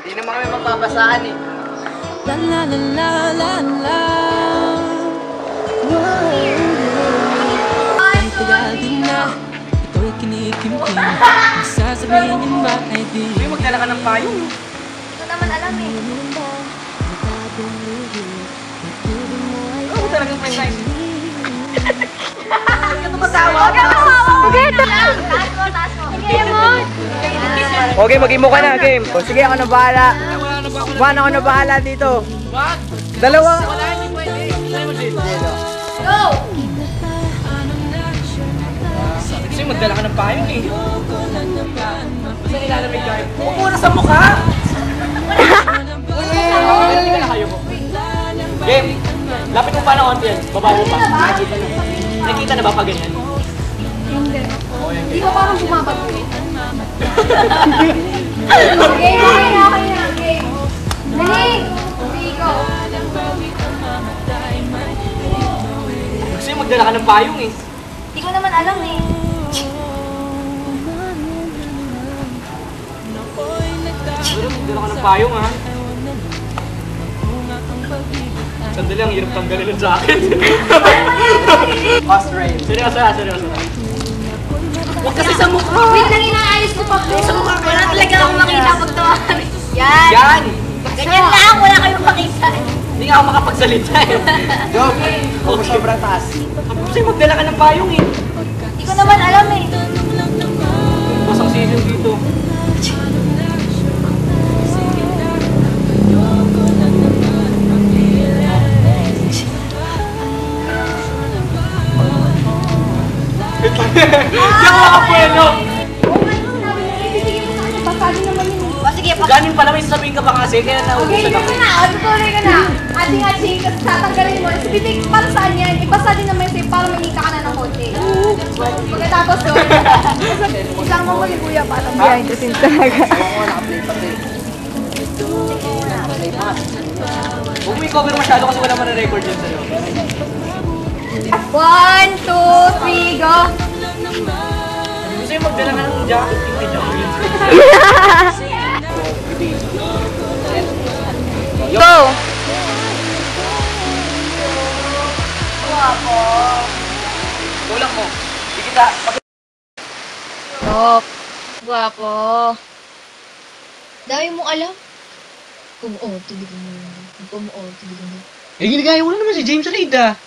Hindi naman kami mapapasaan eh. La la la la la la. Ang tagal din na ito'y kinikimkim. Sasabihin mo ba ay di? Uy, magdala ka ng payong. Ito naman alam eh. Oo, talagang may nice. Ito matawa. Huwag ka mahawa. Okay, ito lang. Taas mo, taas mo. Sige mo. Okay, mag-imo ka na, game. O, sige, ako na bahala. Juan, ako na bahala dito. What? Dalawa. Wala, hindi pwede. Try mo din. Go! Kasi magdala ka ng payong eh. Basta nilalamig ka. Huwag mo na sa mukha! Pero hindi ka na kayo mo. Game! Lapit mo pa na konti yan. Baba mo pa. Nakikita na ba pa ganyan? Hindi. Hindi ko parang bumabago eh. Okay, okay na, okay na. Game. Dali! Okay, go. Kasi magdala ka ng payong eh. Hindi ko naman alam eh. Pero magdala ka ng payong ha. Sandali lang, hirap tanggalin nun sa akin. Lost rain. Seryoso na, seryoso na. Huwag kasi sa mukha! Wait lang, inaayos ko pa po. Sa mukha ka. Wala talaga akong makita pag tawahan. Yan! Yan! Ganyan lang, wala kayong makita. Hindi nga ako makapagsalita eh. Joke! Okay. Sobrang taas. Kasi magdala ka ng payong eh. Hindi ko naman alam eh. Basang season dito. Hindi ako makapuelo! Pasali naman yun. O sige, Ganin pala may sasabihin ka pa kasi, kaya Okay, naubusan yun ako. na. O, tutuloy ka na. Ating-ating, tatanggalin mo. Si Bibig, para saan yan? Ipasa din naman sa'yo para maging ka na ng konti. Pagkatapos doon, isang mo muli kuya para behind the scenes talaga. Oo, naka-play pa rin. Huwag mo i-cover masyado kasi wala man na-record yan sa'yo. 1, 2, 3, go! Gusto yung magdala ka ng jacket, hindi jacket. Go! Guwapo. Tulak mo. Hindi kita. Stop. Guwapo. Dami mong alam. Kung oo, tuloy mo. Kung oo, tuloy mo. Eh, ginagaya mo na naman si James Reid ah.